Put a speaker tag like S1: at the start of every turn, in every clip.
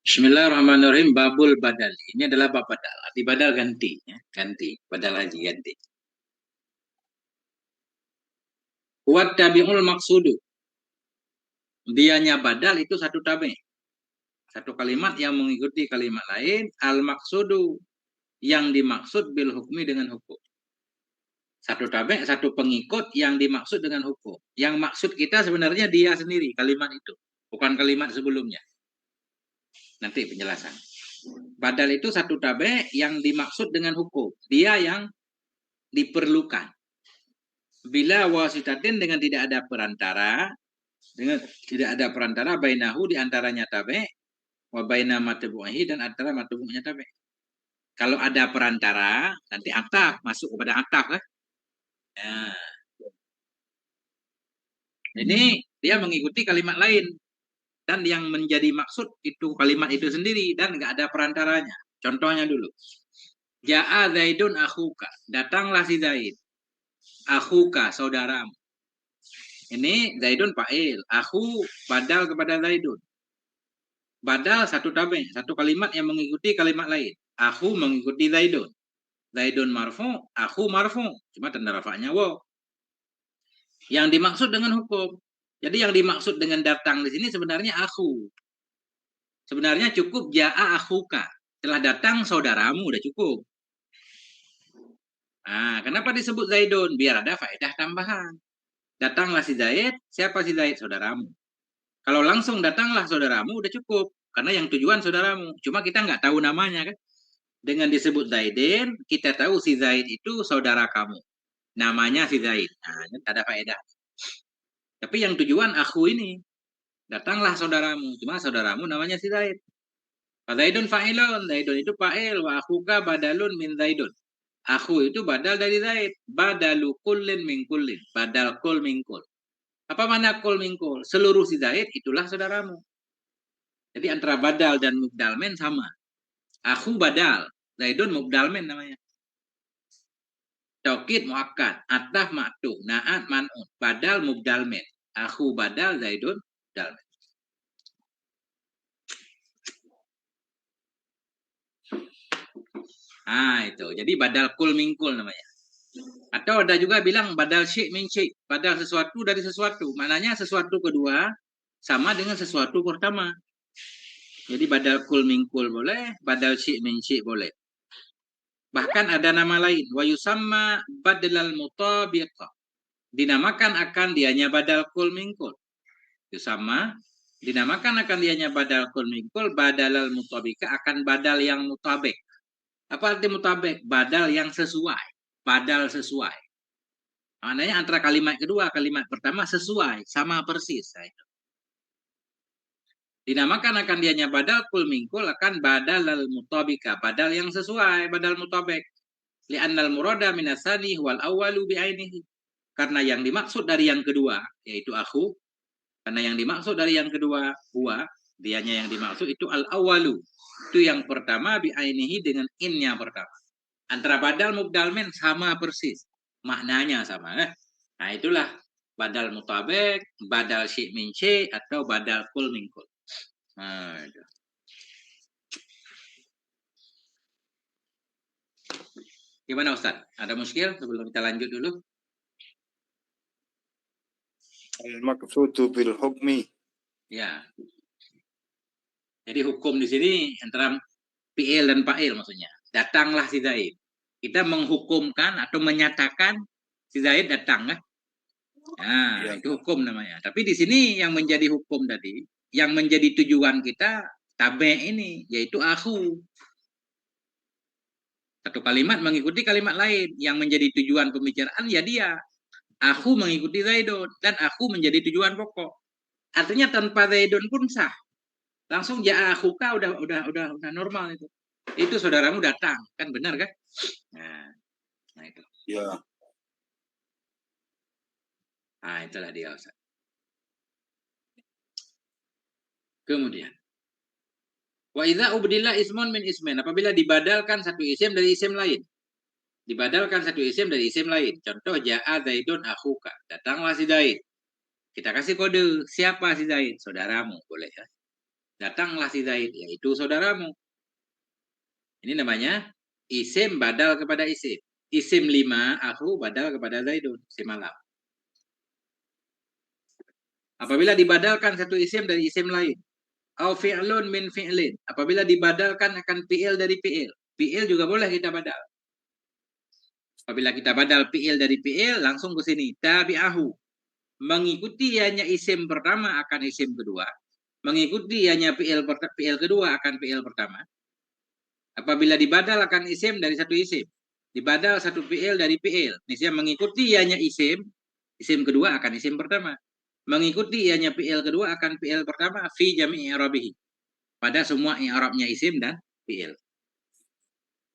S1: Bismillahirrahmanirrahim. Babul badal. Ini adalah bab badal. Arti badal ganti, ya. Ganti. Badal lagi ganti. Wat tabi'ul maksudu. Dianya badal itu satu tabi. Satu kalimat yang mengikuti kalimat lain. Al maksudu. Yang dimaksud bil hukmi dengan hukum. Satu tabi, satu pengikut yang dimaksud dengan hukum. Yang maksud kita sebenarnya dia sendiri, kalimat itu. Bukan kalimat sebelumnya. Nanti penjelasan. Badal itu satu tabi yang dimaksud dengan hukum. Dia yang diperlukan. Bila wasitatin dengan tidak ada perantara bainahu di antaranya tabe wa baina matbu'ihi dan antara matbu'nya tabe. Kalau ada perantara nanti ataf masuk kepada ataf kan? Nah, ini dia mengikuti kalimat lain dan yang menjadi maksud itu kalimat itu sendiri dan nggak ada perantaranya. Contohnya dulu. Ja'a Zaidun akhuka. Datanglah si Zaid. Akhuka saudaramu. Ini Zaidun fa'il, aku badal kepada Zaidun. Badal satu tabe, satu kalimat yang mengikuti kalimat lain. Aku mengikuti Zaidun. Zaidun marfu, aku marfu. Cuma tanda rafa'nya wa. Yang dimaksud dengan hukum. Jadi yang dimaksud dengan datang di sini sebenarnya aku. Sebenarnya cukup ja'a akhuka. Setelah datang saudaramu udah cukup. Nah, kenapa disebut Zaidun? Biar ada faedah tambahan. Datanglah si Zaid, siapa si Zaid? Saudaramu. Kalau langsung datanglah saudaramu udah cukup. Karena yang tujuan saudaramu. Cuma kita nggak tahu namanya kan. Dengan disebut Zaidin, kita tahu si Zaid itu saudara kamu. Namanya si Zaid. Nah, ini ada faedah. Tapi yang tujuan aku ini. Datanglah saudaramu. Cuma saudaramu namanya si Zaid. Zaidun fa'ilun. Zaidun itu fa'il. Wa akhuka badalun min Zaidun. Aku itu badal dari Zaid. Badalu kullin min kullin. Badal kul min kul. Apa mana kul min kul? Seluruh si Zaid itulah saudaramu. Jadi antara badal dan mubdalmen sama. Aku badal. Zaidun mubdalmen namanya. Taukid muakkad, ataf ma'tuf, na'at man'un, badal mubdalmen. Aku badal Zaidun dalmen. Ah itu. Jadi badal kul mingkul namanya. Atau ada juga bilang badal syik min syik, badal sesuatu dari sesuatu. Maknanya sesuatu kedua sama dengan sesuatu pertama. Jadi badal kul mingkul boleh, badal syik min syik boleh. Bahkan ada nama lain, wa yusamma badalal mutabiqah. Dinamakan akan dianya badal kul mingkul. Yusamma dinamakan akan dianya badal kul mingkul, badalal mutabika akan badal yang mutabik. Apa arti mutabik? Badal yang sesuai. Badal sesuai. Maknanya antara kalimat kedua, kalimat pertama sesuai, sama persis. Dinamakan akan dianya badal kul mingkul akan badalal mutabika, badal yang sesuai, badal mutabik. Li'annal murada minasani wal awwalu bi'ainihi. Karena yang dimaksud dari yang kedua, yaitu aku, karena yang dimaksud dari yang kedua, huwa, dianya yang dimaksud itu al-awalu. Itu yang pertama, bi'ainihi dengan innya pertama. Antara badal mubdalmen sama persis. Maknanya sama. Nah itulah badal mutabek, badal syik min syik, atau badal kul min kul. Nah, itu. Gimana Ustaz? Ada muskil sebelum kita lanjut dulu?
S2: Al-maqsudu bil hukmi.
S1: Ya. Jadi hukum di sini antara fi'il dan fa'il maksudnya. Datanglah si Zaid. Kita menghukumkan atau menyatakan si Zaid datang kan? Nah,
S2: Ya.
S1: itu hukum namanya. Tapi di sini yang menjadi hukum tadi, yang menjadi tujuan kita tabe ini, yaitu aku. Satu kalimat mengikuti kalimat lain. Yang menjadi tujuan pembicaraan ya dia. Aku mengikuti Zaidun dan aku menjadi tujuan pokok. Artinya tanpa Zaidun pun sah. Langsung ya akhuka udah normal itu. Itu saudaramu datang, kan benar kan? Nah itu.
S2: Ya.
S1: Nah, itulah dia Ustaz. Kemudian wa idza ubdila ismun min ismin, apabila dibadalkan satu isim dari isim lain. Dibadalkan satu isim dari isim lain. Contoh ja'a Zaidun akhuka. Datanglah si Zaid. Kita kasih kode siapa si Zaid? Saudaramu, boleh ya. Datanglah si Zaid, yaitu saudaramu. Ini namanya isim badal kepada isim. Isim 5, aku badal kepada Zaidun, isim malam. Apabila dibadalkan satu isim dari isim lain, au fi'lun min fi'lin. Apabila dibadalkan akan fi'il dari fi'il. Fi'il juga boleh kita badal. Apabila kita badal fi'il dari fi'il, langsung ke sini. Tabi'ahu. Mengikuti hanya isim pertama akan isim kedua. Mengikuti hanya fi'il kedua akan fi'il pertama. Apabila dibadal akan isim dari satu isim. Dibadal satu fi'il dari fi'il. Niscaya mengikuti hanya isim kedua akan isim pertama. Mengikuti hanya fi'il kedua akan fi'il pertama fi jami'i i'rabihi. Pada semua i'rabnya isim dan fi'il.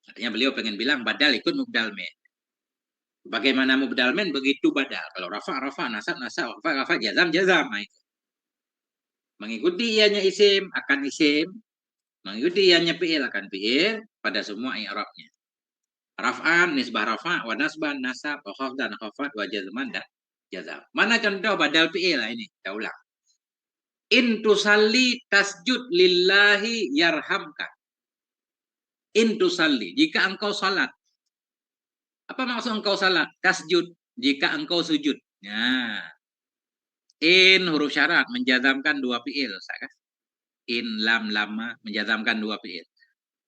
S1: Artinya beliau pengen bilang badal ikut mubdal min. Bagaimana mubdal min begitu badal. Kalau rafa, nasab, rafa, jazam. Nah, itu. Mengikuti ianya isim akan isim. Mengikuti ianya fi'il akan fi'il pada semua i'rabnya. Raf'an, nisbah rafa, wa nasban, nasab, wa khafdan, khafat, wa jazman, dan jazam. Mana contoh badal fi'il? Ini, kita ulang. In tusalli tasjud lillahi yarhamka. In tusalli, jika engkau salat. Apa maksud engkau salat? Tasjud, jika engkau sujud. Nah, in huruf syarat menjazamkan dua fi'il. In lam lama menjazamkan dua fi'il.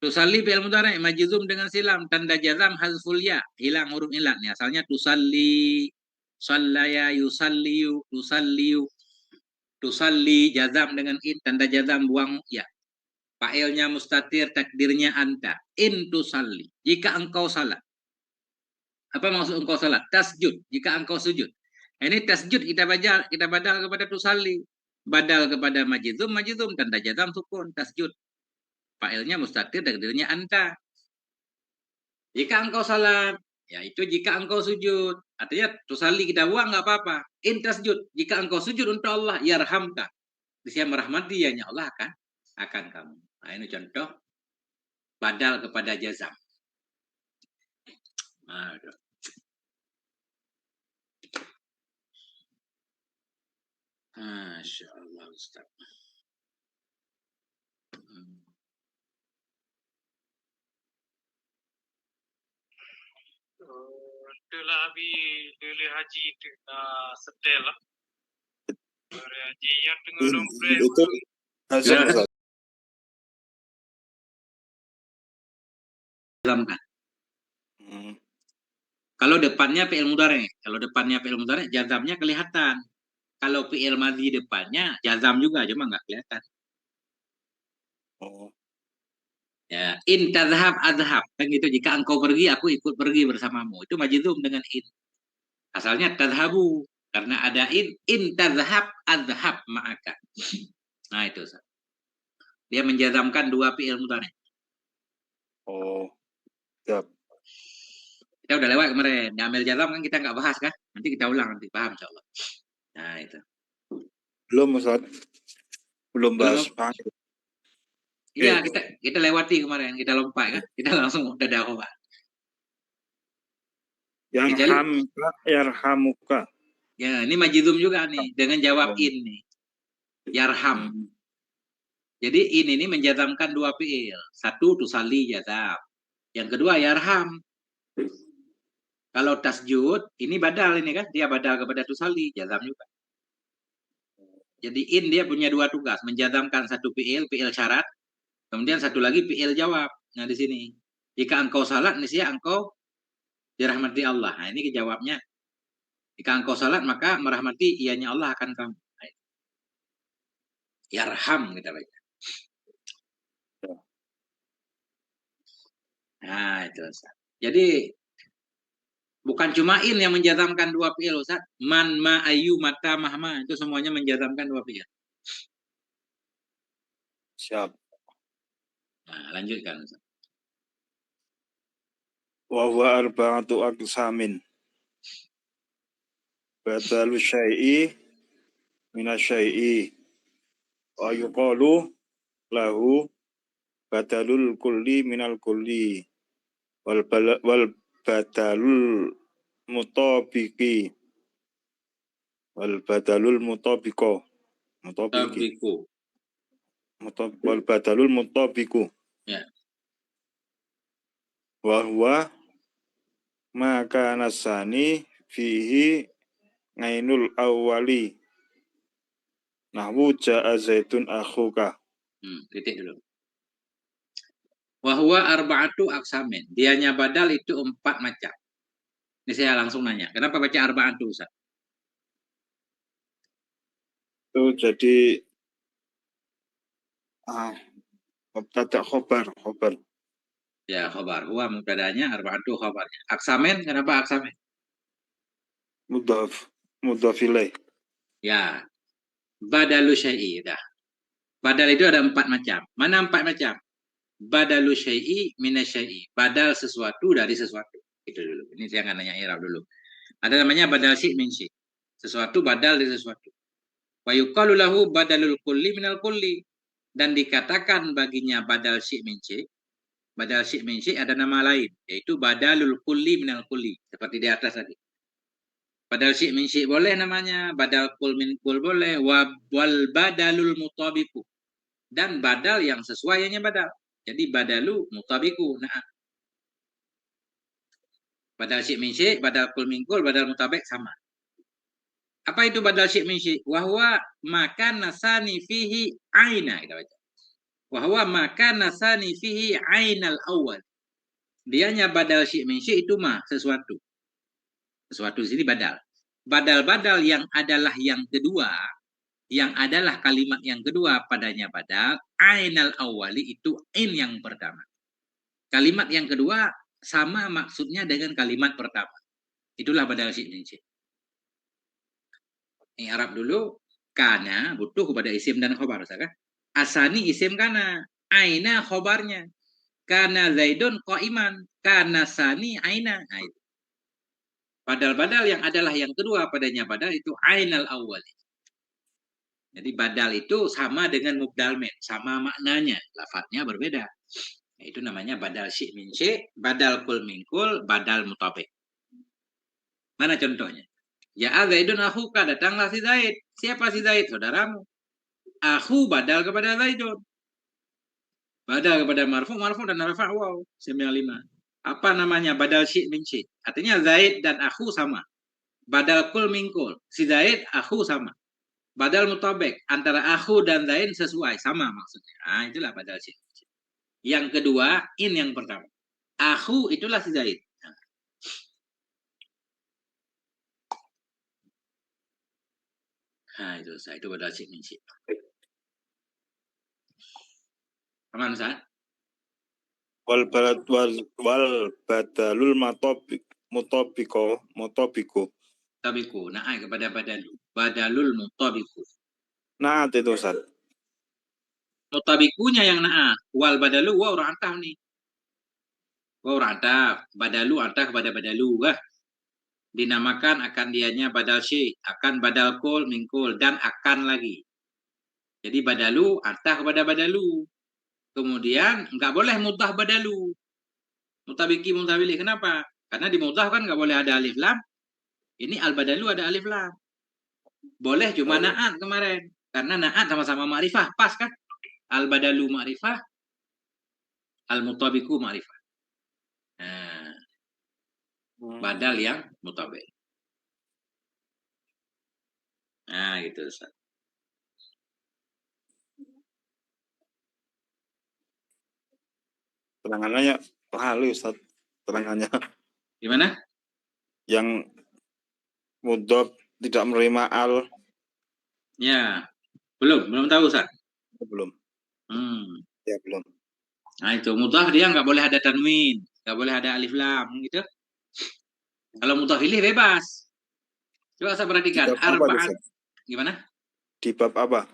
S1: Tusalli fi'il mudhari' majzum dengan silam, tanda jazam hazful ya, hilang huruf ilat. Asalnya tusalli, sallaya, yusalliyu, tusalliyu. Tusalli jazam dengan in, tanda jazam buang ya. Fa'ilnya mustatir, takdirnya anta. In tusalli, jika engkau salat. Apa maksud engkau salat? Tasjud, jika engkau sujud. Ini tasjud kita badal kepada tusalli. Badal kepada majzum, tanda jazam sukun, tasjud. Fa'ilnya mustatir, takdirnya anta. Jika engkau salat, ya itu jika engkau sujud. Artinya tusalli kita buang nggak apa-apa. In tasjud, jika engkau sujud untuk Allah, yarhamka. Dia merahmati ya Allah akan kamu. Nah, ini contoh badal kepada jazam. Aduh. Masya Allah Ustaz.
S3: Itulah habis dulu haji itu setel lah. Haji yang tengah orang
S2: Itu azan Ustaz.
S1: Jazamkan. Kalau depannya fi'il mudhari', jazamnya kelihatan. Kalau fi'il madhi depannya jazam juga, cuma nggak kelihatan.
S2: Oh.
S1: Ya, in tadhhab adhab, kan gitu. Jika engkau pergi, aku ikut pergi bersamamu. Itu majzum dengan in. Asalnya tadhabu, karena ada in tadhhab adhab ma'aka. Nah, itu. Dia menjazamkan dua fi'il mudhari'.
S2: Oh. Siap.
S1: Kita udah lewat kemarin. Amil jazam kan kita nggak bahas kan? Nanti kita ulang nanti, paham insyaallah. Nah, itu.
S2: Belum Ustaz. Belum bahas fa'il.
S1: Iya, kita lewati kemarin, kita lompat kan? Kita langsung dadah Pak.
S2: Yarhamuka.
S1: Ya, ini majzum juga nih dengan jawab in nih. Yarham. Jadi ini menjazamkan dua fi'il. Satu tusalli jazam. Yang kedua yarham. Kalau tasjud, ini badal ini kan? Dia badal kepada tusalli, jazam juga. Jadi in dia punya dua tugas, menjazamkan satu fi'il syarat, kemudian satu lagi fi'il jawab. Nah, di sini. Jika engkau salat, niscaya engkau dirahmati Allah. Nah, ini jawabnya. Jika engkau salat, maka merahmati ianya Allah akan kamu. Yarham kita baca. Nah, itu Ustaz. Jadi bukan cuma in yang menjazamkan dua fi'il Ustaz. Man, ma, ayu, mata, mahma. Itu semuanya menjazamkan dua fi'il.
S2: Siap.
S1: Nah, lanjutkan Ustaz.
S2: Wa huwa arba'atu aqsamin. Badalu syai'i minasyai'i. Wa yuqalu lahu badalul kulli minal kulli. Wal badalul mutabiqi. Wal badalul mutabiqo. Mutabiqi. wal badalul mutabiku.
S1: Ya.
S2: Wa huwa maka nasani fihi ngainul awwali. Nahwu ja'a zaitun akhuka.
S1: Titik dulu. Wahwa arba'atu aksamin. Dianya badal itu 4 macam. Ini saya langsung nanya. Kenapa baca arba'atu, Ustaz?
S2: Itu jadi mubtada khobar.
S1: Ya, khobar. Huwa mubtadanya, arba'atu khobarnya. Aksamin, kenapa aksamin?
S2: Mudhaf ilaih.
S1: Ya. Badalu syai'i. Dah. Badal itu ada 4 macam. Mana 4 macam? Badalu syai'i minasyai'i. Badal sesuatu dari sesuatu. Itu dulu. Ini saya akan nanya i'rab dulu. Ada namanya badal syai' min syai'. Sesuatu badal dari sesuatu. Wa yuqalu lahu badalul kulli minal kulli. Dan dikatakan baginya badal syai' min syai'. Badal syai' min syai' ada nama lain, yaitu badalul kulli minal kulli. Seperti di atas tadi. Badal syai' min syai' boleh namanya, badal kul min kul boleh, wal badalul mutabiku. Dan badal yang sesuainya badal. Jadi badalu mutabiku. Nah, badal syai' min syai', badal kul min kul, badal mutabik sama. Apa itu badal syai' min syai'? Wahwa maka nasani fihi aina. Kita baca. Wahwa maka nasani fihi ainal awal. Dianya badal syai' min syai' itu sesuatu. Sesuatu di sini badal. Badal-badal yang adalah yang kedua, yang adalah kalimat yang kedua padanya badal, ainal awali itu in yang pertama. Kalimat yang kedua sama maksudnya dengan kalimat pertama. Itulah badal syai' min syai'. Ini Arab dulu, kana butuh kepada isim dan khobar, kan? Asani isim kana, aina khobarnya. Kana zaidun qaiman, kana sani aina. Nah, itu. Badal-badal yang adalah yang kedua padanya badal itu ainal awal. Jadi badal itu sama dengan mubdal min, sama maknanya, lafadznya berbeda. Itu namanya badal syai' min syai', badal kul min kul, badal mutabik. Mana contohnya? Ya Zaidun akhuka, datanglah si Zaid. Siapa si Zaid? Saudaramu. Akhu badal kepada Zaidun. Badal kepada marfu dan rafa' waw 95. Apa namanya? Badal syai' min syai'. Artinya Zaid dan akhu sama. Badal kul min kul. Si Zaid, akhu sama. Badal mutabik. Antara akhu dan Zaid sesuai. Sama maksudnya. Nah, itulah badal syai'. Yang kedua, in yang pertama. Akhu itulah si Zaid. Nah, itu badal syai' min syai'. Aman, Ustaz?
S2: Wal badalul mutabiku.
S1: Tabiku. Nah, kepada badalu. Badalul mutabiku.
S2: Naat itu, Ustaz.
S1: Mutabikunya yang na'at. Wal badalu wa urantah nih. Wa urantah. Badalu antah kepada badalu. Dinamakan akan dianya badal syai'. Akan badal kul, mingkul. Dan akan lagi. Jadi badalu antah kepada badalu. Kemudian nggak boleh mudah badalu. Mutabiki mutabili. Kenapa? Karena di mudah kan nggak boleh ada alif lam. Ini al badalu ada alif lam. Boleh cuma na'at kemarin. Karena na'at sama-sama ma'rifah. Pas kan? Al badalu ma'rifah. Al mutabiku ma'rifah. Nah, badal yang mutabik. Nah, gitu Ustaz.
S2: Terangannya halus, Ustaz. Terangannya.
S1: Gimana?
S2: Yang mudhaf tidak menerima al.
S1: Ya, belum tahu Ustaz.
S2: Belum. Ya, belum.
S1: Nah, itu mudhaf dia nggak boleh ada tanwin, nggak boleh ada alif lam gitu. Kalau mudhaf ilih bebas. Coba saya perhatikan. Arba'at. Gimana?
S2: Di bab apa?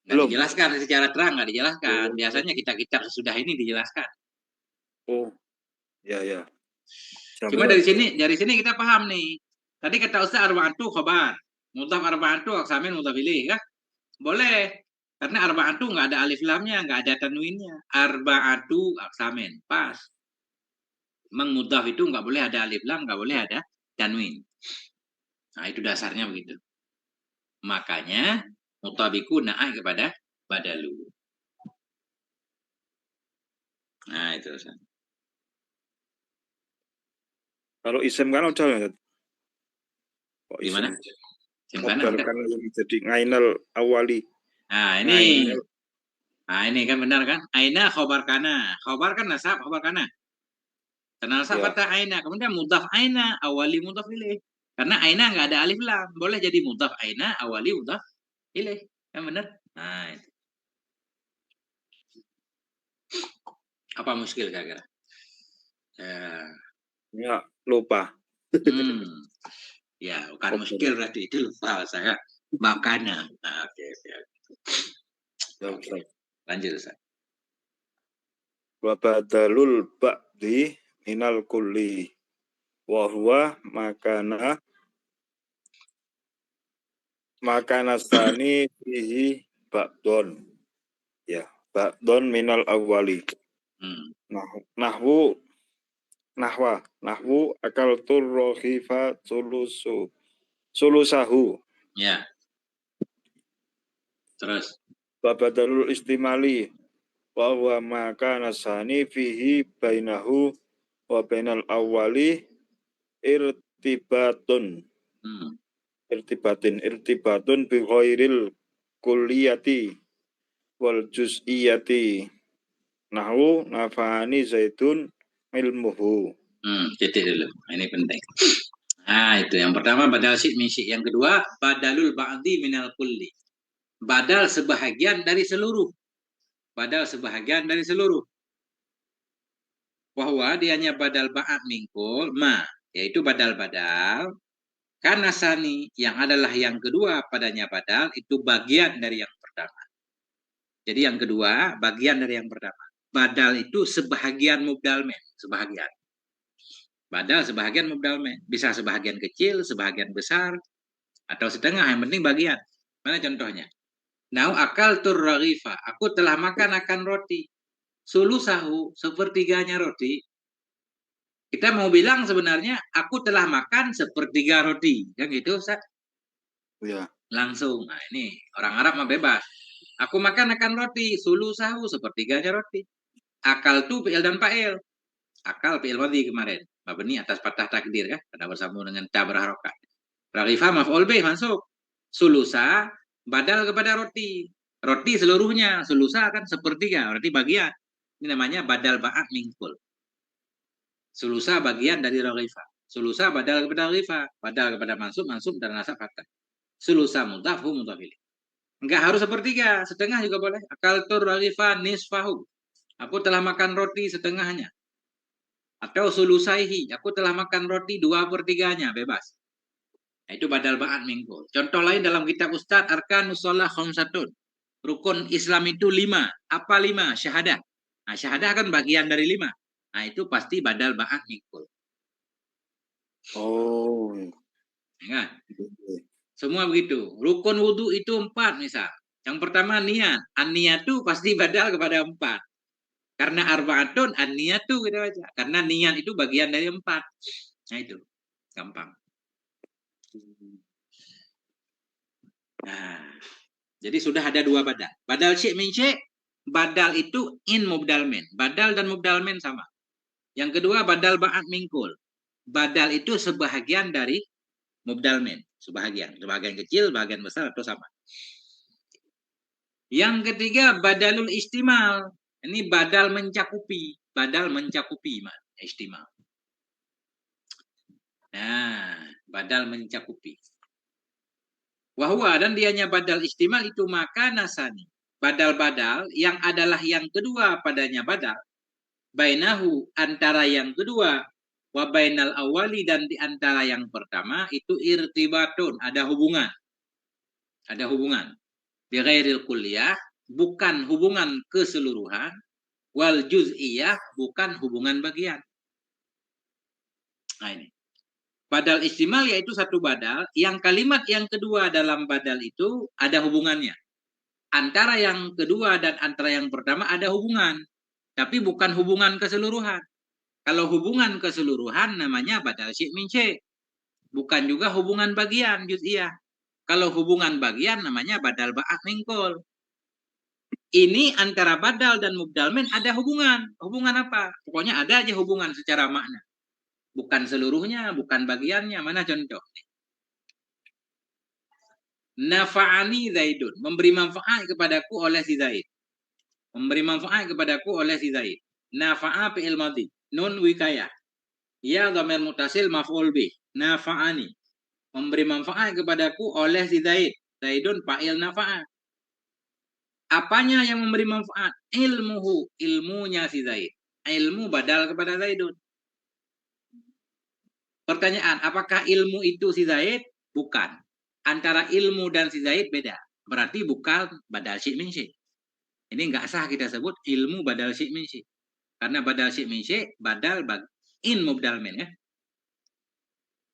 S1: Nggak dijelaskan secara terang, nggak dijelaskan. Biasanya kitab-kitab sesudah ini dijelaskan.
S2: Oh, ya.
S1: Cuma dari sini kita paham nih. Tadi kata Ustaz arba'atu khobar. Mudhaf arba'atu aksamin mudhaf ilih, ya? Boleh. Karena arba'atu nggak ada alif lamnya, nggak ada tanwinnya. Arba'atu aksamin. Pas. Memang mudhaf itu nggak boleh ada alif lam, nggak boleh ada tanwin. Nah, itu dasarnya begitu. Makanya mutabiku na'at kepada badalu. Nah, itu.
S2: Kalau isim kan udah ya. Kok
S1: Gimana?
S2: isim
S1: Gimana?
S2: modal kan yang jadi ngainal awali.
S1: Nah,
S2: Ngainal.
S1: ini kan benar kan? Aina khobar kana. Khobar kan nasab, khobar kana. Karena nasab
S2: Ya.
S1: kata aina. Kemudian mudhaf aina, awali mudhaf ilaih. Karena aina nggak ada alif lam. Boleh jadi mudhaf aina, awali mudhaf ilaih. Kan benar? Nah, itu. Apa muskil kira-kira?
S2: Ya, lupa.
S1: Ya, bukan muskil berarti itu lupa saya. Makana. Nah, oke.
S2: Ya,
S1: Lanjut, Ustaz.
S2: Wa badalul ba'di minal kulli wa huwa makana sani fihi ba'don. Ya, ba'don minal awwali. Nahwu akal turrohifa sulusahu.
S1: Ya. Terus.
S2: Babadalul istimali wa huwa makana sani fihi bainahu wa bainal awwali irtibatun bi ghairil kulliyati wal juz'iyati nahwu nafani zaitun ilmuhu.
S1: Titik dulu. Ini penting. Nah, itu yang pertama badal syik min syik. Yang kedua badalul ba'di minal kulli. Badal sebahagian dari seluruh. Badal sebahagian dari seluruh. Bahwa dianya badal ba'at mingkul yaitu badal-badal karena sani yang adalah yang kedua padanya badal itu bagian dari yang pertama. Jadi yang kedua bagian dari yang pertama. Badal itu sebahagian mubdalmen, sebahagian. Badal sebahagian mubdalmen, bisa sebahagian kecil, sebahagian besar, atau setengah, yang penting bagian. Mana contohnya? Nau akal turragifa, aku telah makan akan roti. Sulusahu, sepertiganya roti. Kita mau bilang sebenarnya aku telah makan sepertiga roti, kan gitu, Ustaz?
S2: Ya.
S1: Langsung. Nah, ini orang Arab mah bebas. Aku makan akan roti, sulusahu, sepertiganya roti. Akal tu fi'il dan fa'il. Akal fi'il madhi kemarin. Mabni atas patah takdir kan, karena bersambung dengan ta berharokat. Raghifah maf'ul bih masuk. Sulusa badal kepada roti. Roti seluruhnya, sulusa kan sepertiga, berarti bagian. Ini namanya badal ba'at mingkul. Sulusa bagian dari raghifah. Sulusa badal kepada raghifah, badal kepada mansub dan nasab fathah. Sulusa mudhaf hu mudhaf ilaih. Enggak harus sepertiga, setengah juga boleh. Akaltur raghifah nisfahu. Aku telah makan roti setengahnya. Atau sulusaihi, aku telah makan roti 2/3-nya, bebas. Nah, itu badal ba'at mingkul. Contoh lain dalam kitab Ustadz Arkanus Shalah khamsatun. Rukun Islam itu 5. Apa 5? Syahadah. Nah, syahadah kan bagian dari 5. Nah, itu pasti badal ba'at mingkul.
S2: Oh.
S1: Ya. Semua begitu. Rukun wudhu itu 4 misal. Yang pertama niat. An-niyatu pasti badal kepada 4. Karena arba'atun an-niyatu kita baca. Karena niat itu bagian dari 4. Nah itu. Gampang. Nah, jadi sudah ada 2 badal. Badal syik min syik. Badal itu in mubdal men. Badal dan mubdal men sama. Yang kedua badal ba'at mingkul. Badal itu sebahagian dari mubdal men. Sebahagian kecil, bagian besar atau sama. Yang ketiga badalul istimal. Ini badal mencakupi. Badal mencakupi istimal. Nah, badal mencakupi. Wahwa dan dianya badal istimal itu maka nasani. Badal-badal yang adalah yang kedua padanya badal. Bainahu antara yang kedua. Wa bainal awali dan di antara yang pertama itu irtibatun. Ada hubungan. Ada hubungan. Bi ghairil kulliyah. Bukan hubungan keseluruhan. Wal juz'iyah bukan hubungan bagian. Nah ini. Badal istimal yaitu satu badal. Yang kalimat yang kedua dalam badal itu ada hubungannya. Antara yang kedua dan antara yang pertama ada hubungan. Tapi bukan hubungan keseluruhan. Kalau hubungan keseluruhan namanya badal syik min syik. Bukan juga hubungan bagian juz'iyah. Kalau hubungan bagian namanya badal ba'at mingkul. Ini antara badal dan mubdal min ada hubungan. Hubungan apa? Pokoknya ada aja hubungan secara makna. Bukan seluruhnya, bukan bagiannya. Mana contoh? Nafa'ani Zaidun. Memberi manfaat kepadaku oleh si Zaid. Memberi manfaat kepadaku oleh si Zaid. Nafa'a fi'il madhi. Nun wikayah. Ya dhamir mutasil maf'ul bih. Nafa'ani. Memberi manfaat kepadaku oleh si Zaid. Zaidun fa'il nafa'a. Apanya yang memberi manfaat? Ilmuhu. Ilmunya si Zaid. Ilmu badal kepada Zaidun. Pertanyaan, apakah ilmu itu si Zaid? Bukan. Antara ilmu dan si Zaid beda. Berarti bukan badal syik min syik. Ini nggak sah kita sebut ilmu badal syik min syik. Karena badal syik min syik, badal in mubdal min ya.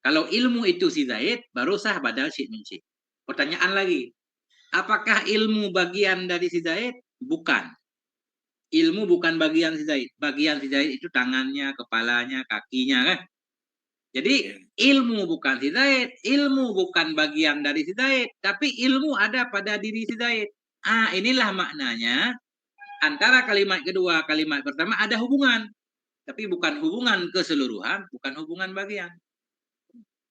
S1: Kalau ilmu itu si Zaid, baru sah badal syik min syik. Pertanyaan lagi, apakah ilmu bagian dari si Zaid? Bukan. Ilmu bukan bagian si Zaid. Bagian si Zaid itu tangannya, kepalanya, kakinya kan. Jadi ilmu bukan si Zaid, ilmu bukan bagian dari si Zaid, tapi ilmu ada pada diri si Zaid. Inilah maknanya antara kalimat kedua, kalimat pertama ada hubungan. Tapi bukan hubungan keseluruhan, bukan hubungan bagian.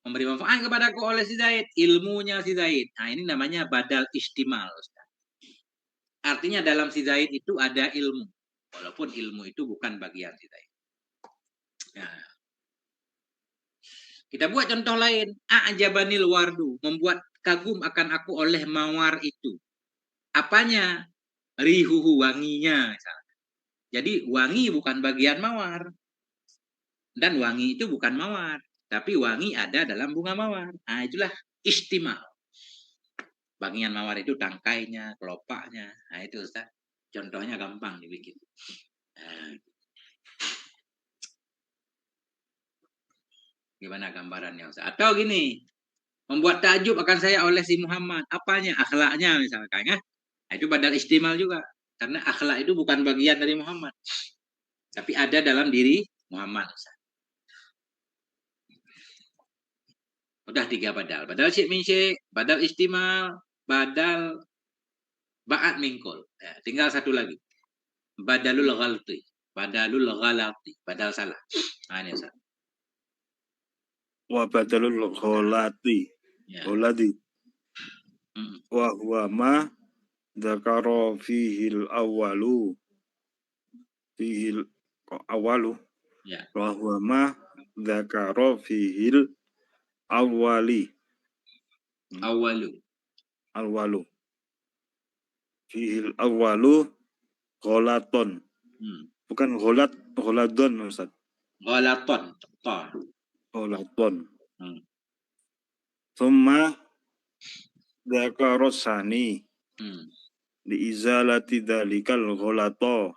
S1: Memberi manfaat kepadaku oleh si Zaid, ilmunya si Zaid. Ini namanya badal istimal. Ustaz. Artinya dalam si Zaid itu ada ilmu. Walaupun ilmu itu bukan bagian si Zaid. Nah. Kita buat contoh lain. A'jabanil wardu. Membuat kagum akan aku oleh mawar itu. Apanya? Rihuhu, wanginya. Misalnya. Jadi wangi bukan bagian mawar. Dan wangi itu bukan mawar. Tapi wangi ada dalam bunga mawar. Itulah istimal. Bagian mawar itu tangkainya, kelopaknya. Itu Ustaz. Contohnya gampang dibikin. Gimana gambarannya Ustaz? Atau gini, membuat takjub akan saya oleh si Muhammad. Apanya? Akhlaknya misalkan ya. Itu badal istimal juga. Karena akhlak itu bukan bagian dari Muhammad. Tapi ada dalam diri Muhammad. Ustaz. Udah 3 badal. Badal syik min syik, badal istimal, badal ba'at mingkul. Tinggal satu lagi. Badalul ghalti. Badalul ghalati. Badal salah. Ini Ustaz.
S2: Wa badalul ghalati. Ghalati. Wa huwa ma dzakara fihil awwalu. Fihil awalu.
S1: Ya.
S2: Wa huwa ma dzakara fihil awwali. Awalu. Fihil awwalu ghalaton. Bukan ghalat, ghaladon Ustaz.
S1: Ghalaton.
S2: Ghalaton. Thumma dzakara sani. Li izalati dzalikal ghalata.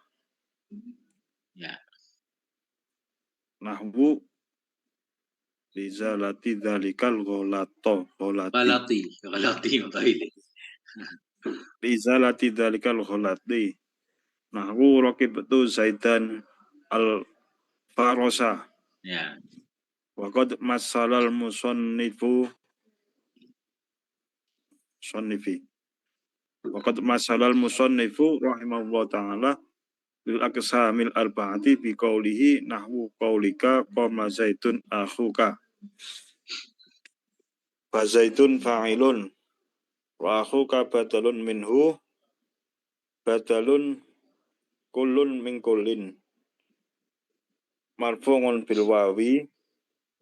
S1: Ya.
S2: Nahwu li izalati dzalikal ghalata.
S1: Ghalati.
S2: Li izalati dzalikal ghalati. Nahwu raqibtu Zaidan al-farasa.
S1: Ya.
S2: Wa qad masalal musannifi. Wa qad masalal musannifu rahimahullah ta'ala bil aqsamil arba'ati bi qawlihi nahwu qawlika qama zaitun akhuka. Fa zaitun fa'ilun wa akhuka badalun minhu badalun kullun min kullin marfu'un bil wawi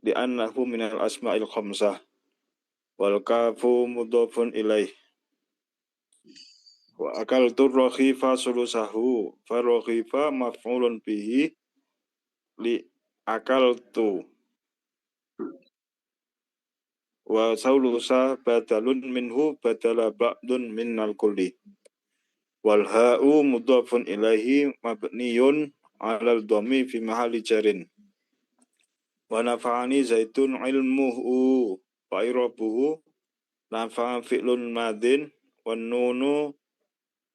S2: di annahu minal asma'il khamsah wal kafu mudhafun ilaih wa akaltu rakhifa sulusahu fa rakhifa maf'ulun bihi li akaltu wa sulusa badalun minhu badala ba'dun minnal kulli wal ha'u mudhafun ilaihi mabniyun 'alal dhammi fi mahalli jarin wa nafa'ani zaitun ilmuhu fa irabuhu nafa'a fi'lun madin wan nunu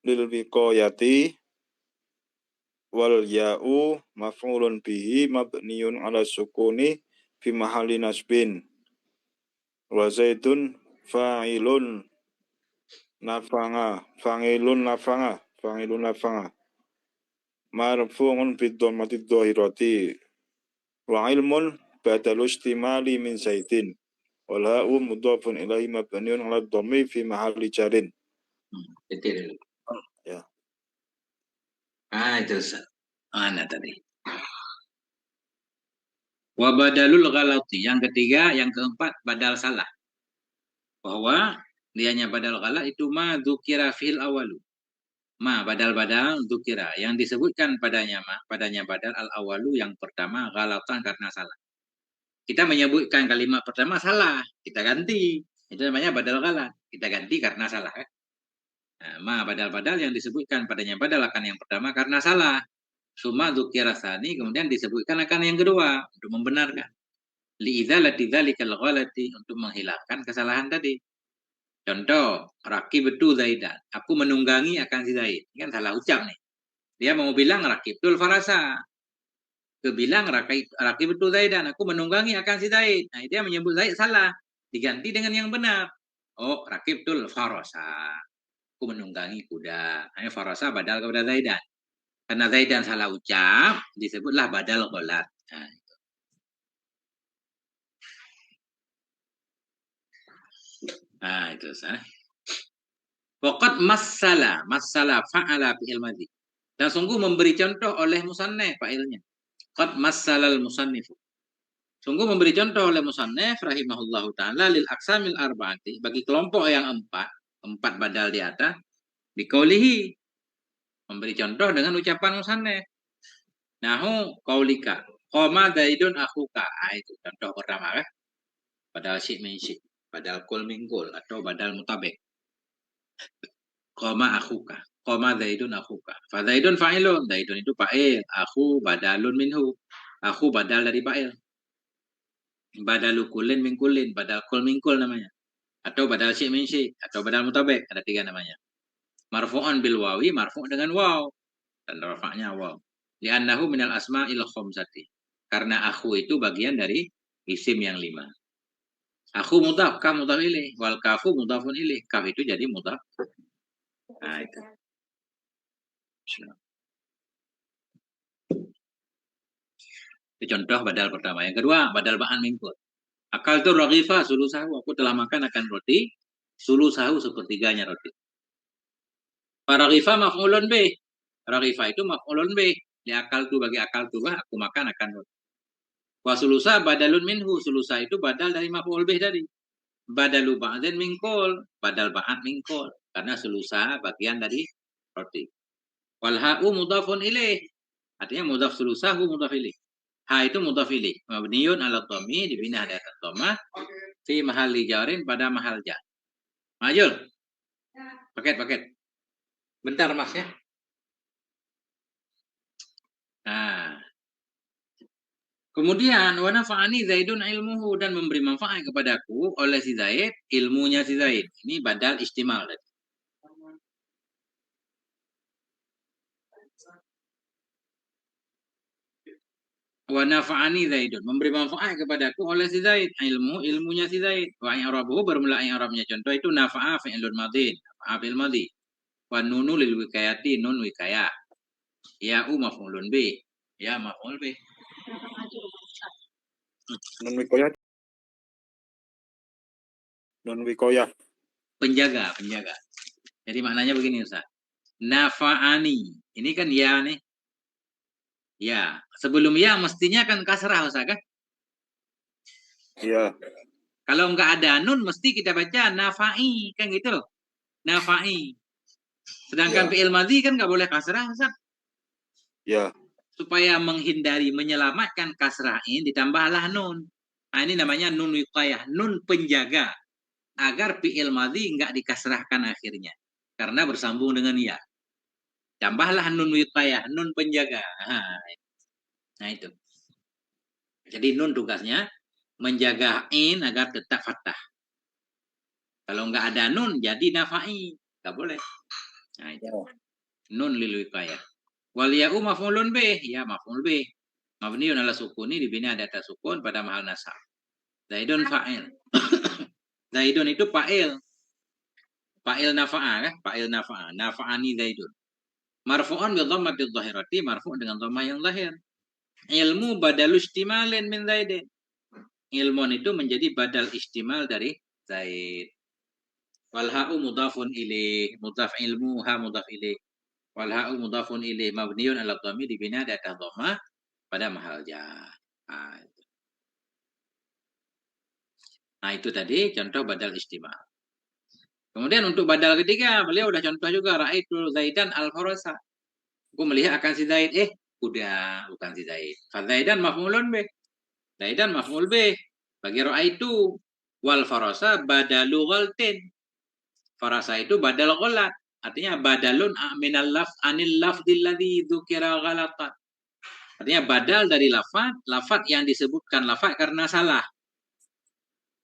S2: lil wiqayati wal ya'u maf'ulun bihi mabniyun 'ala sukuni fi mahalli nasbin wa zaitun fa'ilun nafanga fa'ilun nafanga fa'ilun lafa'a. Marfu'un bid dhammati dhahirati. Wa ilmun badalu istimali min zaidin. Wal ha'u mudhafun ilaihi mabniun 'ala dhammi fi mahalli jarin.
S1: Betul.
S2: Ya.
S1: Itu mana tadi? Wa badalul ghalati. Yang ketiga, yang keempat, badal salah. Bahwa dianya badal ghalat itu ma dzukira fil awalu. Ma badal-badal dzukira. Yang disebutkan padanya badal al-awalu yang pertama ghalatan karena salah. Kita menyebutkan kalimat pertama salah, kita ganti. Itu namanya badal ghalat. Kita ganti karena salah. Nah, ma badal-badal yang disebutkan padanya badal akan yang pertama karena salah. Suma dzukira tsani kemudian disebutkan akan yang kedua untuk membenarkan. Li'idzalati dzalikal ghalati untuk menghilangkan kesalahan tadi. Contoh, rakibtu Zaidan. Aku menunggangi akan si Zaid. Ini kan salah ucap nih. Dia mau bilang rakibtul farasa. Kebilang rakibtu Zaidan. Aku menunggangi akan si Zaid. Nah, dia menyebut Zaid salah. Diganti dengan yang benar. Oh, rakibtul farasa. Aku menunggangi kuda. Nah, farasa badal kepada Zaidan. Karena Zaidan salah ucap, disebutlah badal ghalat. Nah, itu sah. Waqad massala fa'ala fi'il madhi. Dan sungguh memberi contoh oleh musannif fa'ilnya. Qad massalal musannifu. Sungguh memberi contoh oleh musannif rahimahullahu taala lil aqsamil arba'ati bagi kelompok yang empat badal di atas biqaulihi memberi contoh dengan ucapan musannif. Nahu qaulika qama Zaidun akhuka. Itu contoh pertama kan. Badal syi' min syi', badal kul min kul atau badal mutabik. Qama akhuka. Qama Zaidun akhuka. Fa Zaidun fa'ilun. Zaidun itu fa'il. Akhu badalun minhu. Akhu badal dari fa'il. Badalu kulin min kulin. Badal kul min kul namanya. Atau badal syi' min syi'. Atau badal mutabik. Ada tiga namanya. Marfu'an bil wawi. Marfu' dengan waw. Dan rafa'nya waw. Li'annahu minal asma'il khomsati. Karena akhu itu bagian dari isim yang 5. Akhu mudhaf. Kaf mudhaf ilaih. Wal kafu mudhafun ilaih. Kaf itu jadi mudhaf. Nah, itu. Itu contoh badal pertama. Yang kedua, badal ba'an mingkul. Akal tu raghifa sulusahu. Aku telah makan akan roti. Sulusahu sepertiganya roti. Raghifa maf'ulun bih. Raghifa itu maf'ulun bih. Di akal tu bagi akal tu aku makan akan roti. Wa sulusa badalun minhu. Sulusa itu badal dari maf'ul bih tadi. Badalu ba'din mingkul. Badal ba'an mingkul. Karena sulusa bagian dari roti. Wal ha'u mudhafun ilaih. Artinya mudhaf sulusahu mudhaf ilaih. Ha itu mudhaf ilaih. Mabniun ala dhammi dibina di atas dhammah fi mahalli jarin pada mahal jar. Majul. Paket. Bentar Mas ya. Nah. Kemudian wa nafa'ani Zaidun ilmuhu dan memberi manfaat kepadaku oleh si Zaid ilmunya si Zaid. Ini badal istimal tadi. Wa nafa'ani Zaidun memberi manfaat kepadaku oleh si Zaid ilmunya si Zaid. Wa i'rabuhu bermula i'rabnya contoh itu nafa'a fi'lun madhin, nafa'a fil madhi. Wa nunu lil wikayati nun wikayah. Ya'u maf'ulun bih. Ya maf'ul bih.
S2: Non wikoyah.
S1: Penjaga. Jadi maknanya begini Ustaz. Nafa'ani. Ini kan ya nih. Ya, sebelum ya mestinya kan kasrah Ustaz kan?
S2: Iya.
S1: Kalau enggak ada nun mesti kita baca nafa'i kan gitu. Nafa'i. Sedangkan fi'il madhi kan enggak boleh kasrah Ustaz.
S2: Ya.
S1: Supaya menghindari menyelamatkan kasrahin ditambahlah nun. Nah, ini namanya nun wiqayah, nun penjaga agar fi'il madhi enggak dikasrahkan akhirnya karena bersambung dengan ya. Tambahlah nun wiqayah, nun penjaga. Nah itu. Jadi nun tugasnya menjaga in agar tetap fathah. Kalau enggak ada nun jadi nafa'i, enggak boleh. Nah itu. Nun lil wiqayah. Wal ya'u maf'ulun bih, ya maf'ul bih. Mabniun ala sukuni dibina di atas sukun pada mahal nasab. Zaidun fa'il. Zaidun itu fa'il. Fa'il nafa'a kan? Fa'il nafa'a. Nafa'ani Zaidun. Marfu'an bi dhammatil dhahirati, marfu' dengan dhammah yang zahir. Ilmu badal istimalin min zaidin. Ilmun itu menjadi badal istimal dari zaid. Wal ha'u mudhafun ilaih, mudhaf ilmu ha mudhaf ilaih. Wal ha'u mudhafun ilaih mabniun ala dhammi dibina di atas dhammah pada mahal jar. Nah, itu tadi contoh badal istimal. Kemudian untuk badal ketiga, beliau udah contoh juga ra'aitul zaidan al-farasa. Aku melihat akan si Zaid, udah bukan si Zaid. Fa Zaidan maf'ulun bih. Zaidan maf'ul bih. Bagi ra'aitu wal farasa badalu ghaltin. Farasa itu badal ghalat. Artinya badalun minal laf anil lafdil ladzi dzukira ghalatan. Artinya badal dari lafaz yang disebutkan lafaz karena salah.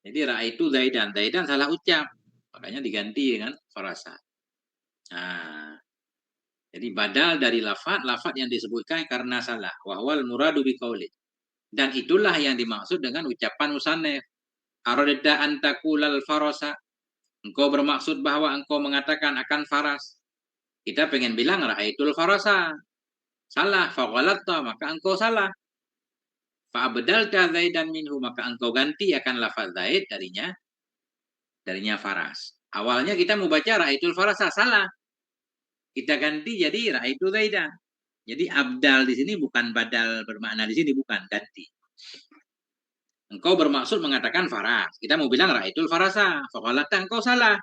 S1: Jadi ra'aitu Zaidan, Zaidan salah ucap. Makanya diganti dengan farasa. Nah, jadi badal dari lafaz yang disebutkan karena salah. Wahwal muradu biqauli. Dan itulah yang dimaksud dengan ucapan musannif. Aradta an taqulal farasa. Engkau bermaksud bahwa engkau mengatakan akan faras. Kita pengen bilang ra'aitul farasa. Salah, faqalatta, maka engkau salah. Fa'abdalta zaidan minhu, maka engkau ganti akan lafaz zaid darinya faras. Awalnya kita mau baca ra'aitul farasa, salah. Kita ganti jadi ra'aitu zaidan. Jadi abdal di sini bukan badal bermakna di sini, bukan ganti. Engkau bermaksud mengatakan faras. Kita mau bilang ra'aitul farasa. Faqalatta, engkau salah.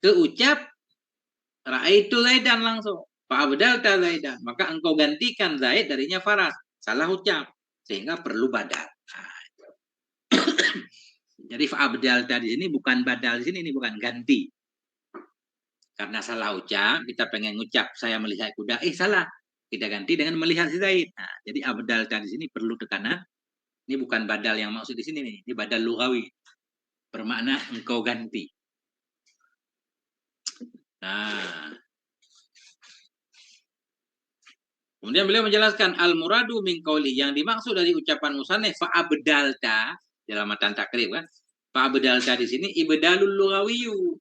S1: Keucap ra'aitu zaidan langsung. Fa'abdalta zaidan. Maka engkau gantikan zaid darinya faras. Salah ucap. Sehingga perlu badal. Jadi fa'abdalta di sini bukan badal di sini, ini bukan ganti. Karena salah ucap, kita pengen ngucap saya melihat kuda, salah. Kita ganti dengan melihat si Zaid. Nah, jadi abdalta di sini perlu tekanan. Ini bukan badal yang maksud di sini nih, ini badal lughawi. Bermakna engkau ganti. Nah. Kemudian beliau menjelaskan al-muradu min qauli, yang dimaksud dari ucapan musannif fa'abdalta dalam matan takrib kan. Fa'abdalta di sini ibdalul lughawiyyu.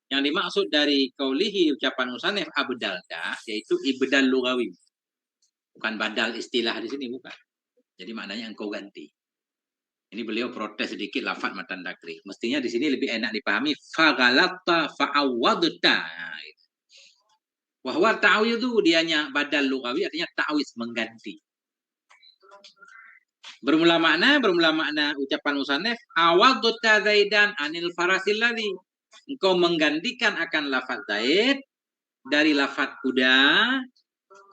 S1: Yang dimaksud dari qaulihi ucapan musannif abdalta yaitu ibdal lughawi. Bukan badal istilah di sini, bukan. Jadi maknanya engkau ganti. Ini beliau protes sedikit lafaz matan takrib. Mestinya di sini lebih enak dipahami faghalatta fa'awadta. Wahwa ta'widhu, dianya badal lughawi artinya ta'wiz, mengganti. Bermula makna ucapan musannif awadta zaidan anil farasil ladzi. Engkau menggantikan akan lafaz zaid dari lafaz kuda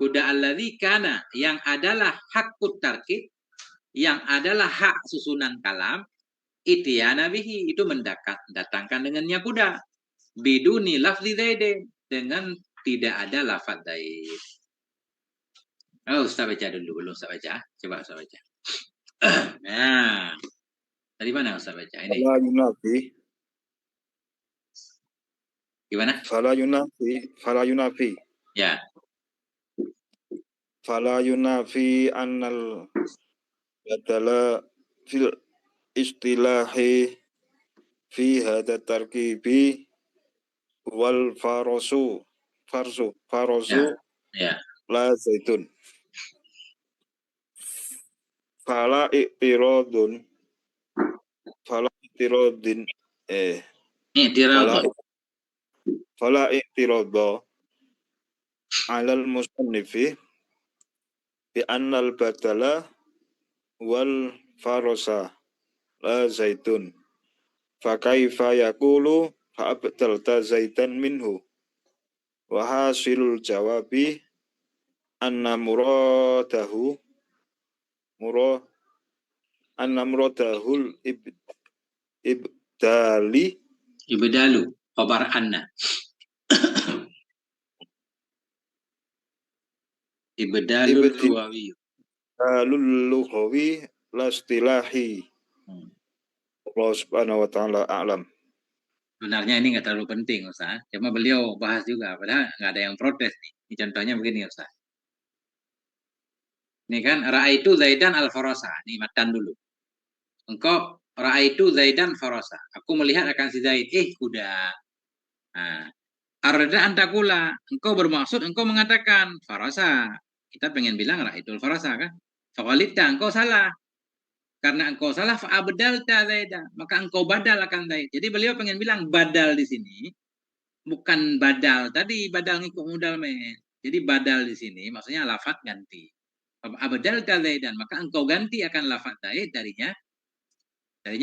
S1: alladzi kana, yang adalah hakut tarkib, yang adalah hak susunan kalam, itiyana bihi, itu mendatangkan dengannya kuda, biduni lafzi zaid, dengan tidak ada lafaz zaid. Oh, Ustaz baca dulu, belum Ustaz baca. Coba Ustaz baca. Nah, dari mana Ustaz baca ini?
S2: Fala yunafi.
S1: Gimana?
S2: Fala yunafi.
S1: Ya.
S2: Fala yunafi annal badala fil istilahi fi hada tarkibi wal farasu
S1: Ya.
S2: la zaitun. Fala i'tiradin fala i'tirada alal musannifi bi annal badala wal farasa la zaitun. Fa kaifa yaqulu fa abdalta zaitan minhu. Wa hasilul jawabi anna muradahul
S1: ibdalu khabar anna. Ibdalul
S2: lughawi la istilahi. Allah subhanahu wa ta'ala a'lam.
S1: Sebenarnya ini nggak terlalu penting Ustaz. Cuma beliau bahas juga, padahal nggak ada yang protes nih. Ini contohnya begini Ustaz. Ini kan ra'aitu zaidan al-farasa. Ini matan dulu. Engkau ra'aitu zaidan farasa. Aku melihat akan si Zaid. Kuda. Nah, Arada antakula, engkau bermaksud engkau mengatakan farasa. Kita pengen bilang ra'aitul farasa kan? Faqalita, engkau salah. Karena engkau salah fa'abdalta zaidan, maka engkau badal akan zaid. Jadi beliau pengen bilang badal di sini bukan badal tadi, badal ngikut modal men. Jadi badal di sini maksudnya lafaz ganti. Abdalta zaidan, maka engkau ganti akan lafaz zaid darinya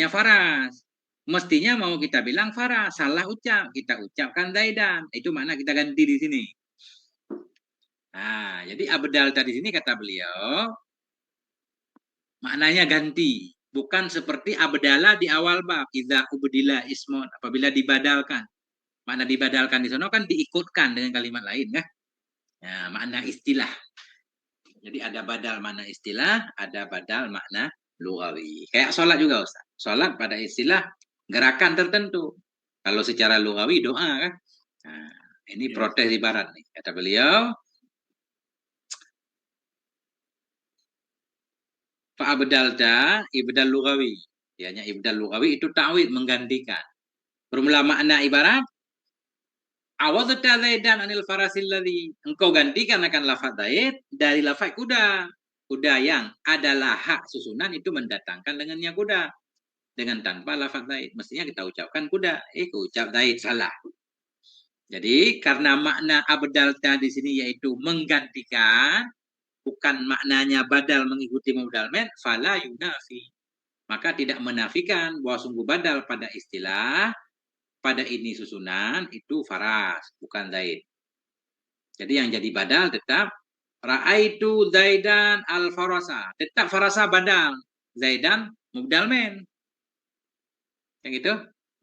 S1: faras. Mestinya mau kita bilang faras, salah ucap, kita ucapkan zaidan. Itu makna kita ganti di sini. Nah, jadi abdal tadi sini kata beliau maknanya ganti, bukan seperti abdala di awal bab, idza ubdila ismun, apabila dibadalkan. Makna dibadalkan di sana kan diikutkan dengan kalimat lain kan? Nah, makna istilah. Jadi ada badal makna istilah, ada badal makna lugawi. Kayak sholat juga Ustaz. Sholat pada istilah gerakan tertentu. Kalau secara lugawi doa kan. Nah, ini protes ibarat nih. Kata beliau, fa'abdalta ibdal lugawi. Dianya ibdal lugawi itu ta'wid, menggantikan. Bermula makna ibarat, awadta zaidan anil farasil ladzi. Engkau gantikan akan lafaz zaid dari lafaz kuda. Kuda yang adalah hak susunan itu mendatangkan dengannya kuda. Dengan tanpa lafaz zaid. Mestinya kita ucapkan kuda. Ucap zaid, salah. Jadi karena makna abdalta di sini yaitu menggantikan, bukan maknanya badal mengikuti modal men, fala yunafi. Maka tidak menafikan bahwa sungguh badal pada istilah, pada ini susunan itu faras, bukan zaid. Jadi yang jadi badal tetap ra'aitu zaidan al-farasa. Tetap farasa badal. Zaidan mubdal men. Yang itu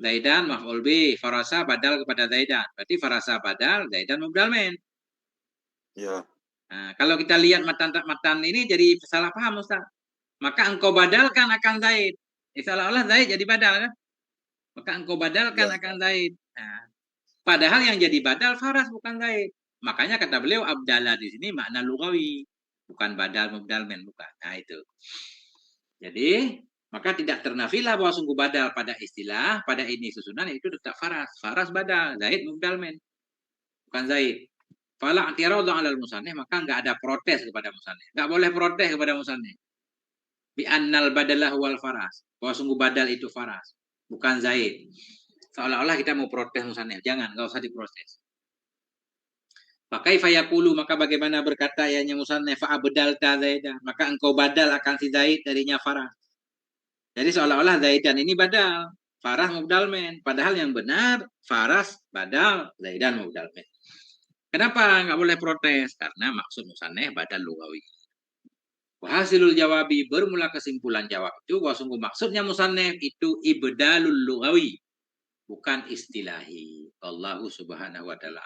S1: zaidan maf'ul bih, farasa badal kepada zaidan. Berarti farasa badal, zaidan mubdal men.
S2: Ya.
S1: Nah, kalau kita lihat matan ini jadi salah paham Ustaz. Maka engkau badalkan akan zaid. Seolah-olah zaid jadi badal kan? Maka engkau badalkan akan zaid. Nah, padahal yang jadi badal faras bukan zaid. Makanya kata beliau abdallah di sini makna lugawi, bukan badal mubdal men, bukan. Nah itu. Jadi maka tidak ternafilah bahwa sungguh badal pada istilah, pada ini susunan itu tetap faras. Faras badal, zaid mubdal men, bukan zaid. Fala i'tiradhu 'alal musannif, maka enggak ada protes kepada musannif. Enggak boleh protes kepada musannif. Bi annal badalah wal faras. Bahwa sungguh badal itu faras, bukan zaid. Seolah-olah kita mau protes musannif. Jangan, enggak usah diproses. Pakai fayaqulu, maka bagaimana berkata ianya musannif fa'abdalta zaidan, maka engkau badal akan si zaid darinya faras. Jadi seolah-olah zaidan ini badal, faras mubdal men. Padahal yang benar faras badal, zaidan mubdal men. Kenapa nggak boleh protes? Karena maksud musannif badal lugawi. Hasilul jawabi, bermula kesimpulan jawab itu bahwa sungguh maksudnya musannif itu ibdalul lugawi, bukan istilahi. Allahu subhanahu wa ta'ala.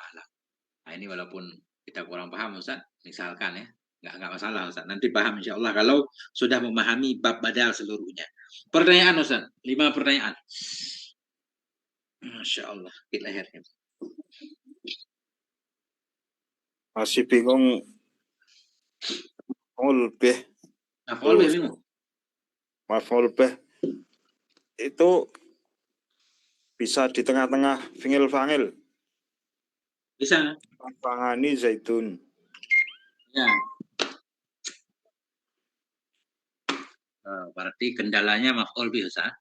S1: Nah ini walaupun kita kurang paham Ustaz, misalkan ya, nggak masalah Ustaz. Nanti paham insya Allah kalau sudah memahami bab badal seluruhnya. Pertanyaan Ustaz, 5 pertanyaan. Masya Allah, kita lehernya.
S2: Masih bingung. Maf'ul bih.
S1: Maf'ul bih bingung.
S2: Maf'ul bih itu bisa di tengah-tengah fi'il fa'il.
S1: Bisa.
S2: Fangani zaitun.
S1: Ya. Berarti kendalanya maf'ul bih Ustaz.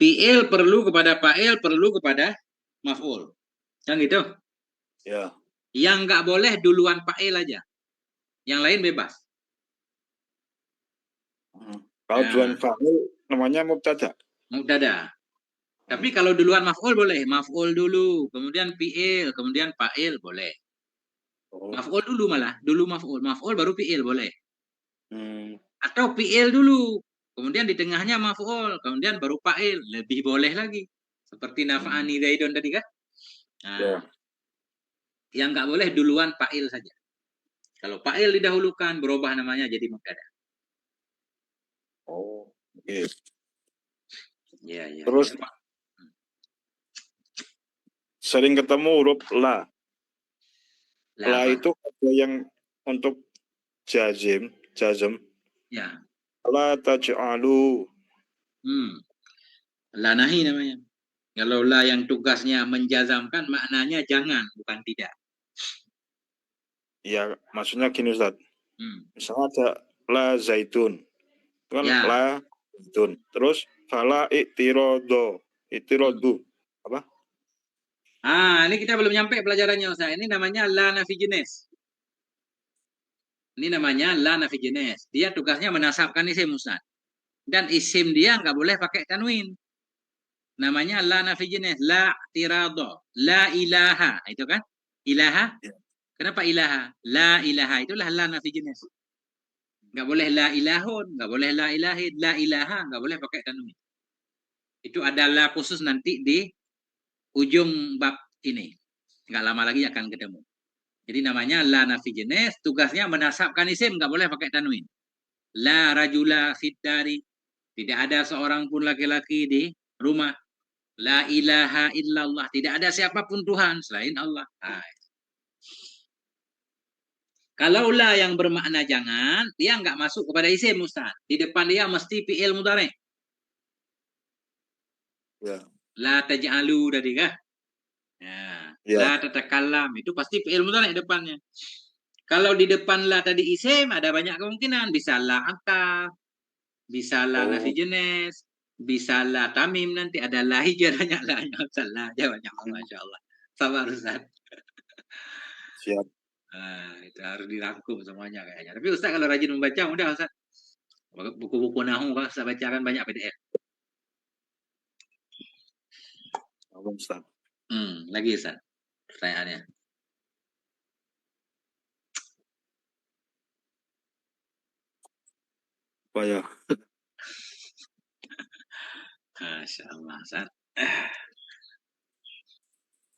S1: Fi'il perlu kepada fa'il, perlu kepada maf'ul. Yang gitu?
S2: Ya.
S1: Yang nggak boleh duluan fa'il aja. Yang lain bebas.
S2: Kalau duluan fa'il namanya mubtada.
S1: Mubtada. Tapi kalau duluan maf'ul boleh. Maf'ul dulu, kemudian fi'il, kemudian fa'il boleh. Maf'ul dulu malah. Dulu maf'ul. Maf'ul baru fi'il boleh. Atau fi'il dulu. Kemudian di tengahnya maf'ul. Kemudian baru fa'il. Lebih boleh lagi. Seperti nafa'ani zaidun tadi kan. Nah, yang nggak boleh duluan fa'il saja. Kalau fa'il didahulukan, berubah namanya jadi mubtada.
S2: Oh, oke.
S1: Ya.
S2: Terus
S1: ya.
S2: sering ketemu huruf la. La
S1: apa?
S2: itu ada yang untuk jazm.
S1: Ya.
S2: La taj'alu.
S1: La nahi namanya. Kalau la yang tugasnya menjazamkan, maknanya jangan, bukan tidak.
S2: Ya, maksudnya gini Ustaz.
S1: Hmm.
S2: Misalnya ada la zaitun. Itu kan
S1: Ya.
S2: la zaitun. Terus fala iktirodo. Iktirodu. Apa?
S1: Ini kita belum nyampe pelajarannya Ustaz. Ini namanya la nafi jenis. Ini namanya la nafi jenis. Dia tugasnya menasabkan isim Ustaz. Dan isim dia nggak boleh pakai tanwin. Namanya la nafi jenis. La tirado. La ilaha. Itu kan? Ilaha.
S2: Ya.
S1: Kenapa ilaha? La ilaha. Itulah la nafi jenis. Nggak boleh la ilahun. Nggak boleh la ilahid. La ilaha. Nggak boleh pakai tanwin. Itu adalah khusus nanti di ujung bab ini. Nggak lama lagi akan ketemu. Jadi namanya la nafi jenis, tugasnya menasabkan isim, nggak boleh pakai tanwin. La rajula fiddari, tidak ada seorang pun laki-laki di rumah. La ilaha illallah, tidak ada siapapun Tuhan selain Allah. Kalau la yang bermakna jangan, dia nggak masuk kepada isim Ustaz. Di depan dia mesti fi'il mudhari.
S2: Ya.
S1: La taj'alu tadi kah? Ya. La tatakallam itu pasti fi'il mudhari depannya. Kalau di depan la tadi isim ada banyak kemungkinan, bisa la akaf, bisa la nafi jenis, bisa la tamim, nanti ada la hijrah, banyak la aja banyak, masya Allah. Sabar Ustaz.
S2: Siap.
S1: Itu harus dirangkum semuanya kayaknya. Tapi Ustaz kalau rajin membaca mudah Ustaz. Buku-buku nahu kan Ustaz bacakan banyak PDF.
S2: Ustaz.
S1: Lagi Ustaz pertanyaannya.
S2: Apa ya?
S1: Masya Allah Ustaz.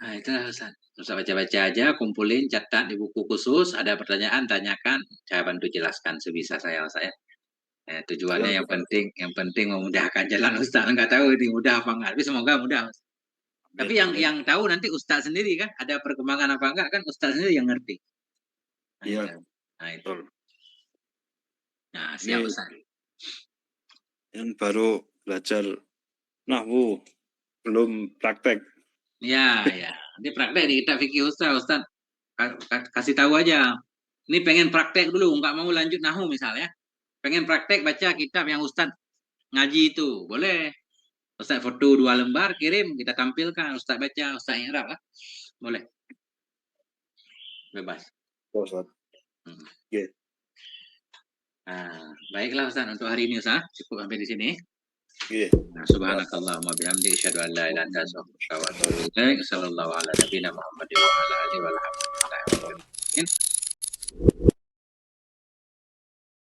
S1: Itulah Ustaz. Ustaz baca-baca aja, kumpulin, catat di buku khusus. Ada pertanyaan, tanyakan. Saya bantu jelaskan sebisa saya Ustaz ya. Tujuannya yang penting memudahkan jalan Ustaz. Nggak tahu ini mudah apa enggak, tapi semoga mudah. Tapi yang tahu nanti Ustaz sendiri kan, ada perkembangan apa enggak kan Ustaz sendiri yang ngerti.
S2: Iya.
S1: Nah itu. Nah siap Ustaz.
S2: Yang baru belajar nahwu belum praktek.
S1: Ya. Nanti praktek di kitab fikih Ustaz. Kasih tahu aja. Ini pengen praktek dulu, nggak mau lanjut nahwu misalnya. Pengen praktek baca kitab yang Ustaz ngaji itu, boleh. Ustaz foto 2 lembar, kirim, kita tampilkan. Ustaz baca, Ustaz i'rab lah. Boleh. Bebas.
S2: Ustaz. Yeah.
S1: Baiklah Ustaz, untuk hari ini Ustaz, cukup sampai di sini.
S2: Yeah.
S1: Subhanakallahumma bihamdika asyhadu an la ilaha illa anta astaghfiruka wa atubu ilaik. Sallallahu ala nabiyina Muhammadin wa ala alihi wa sahbihi.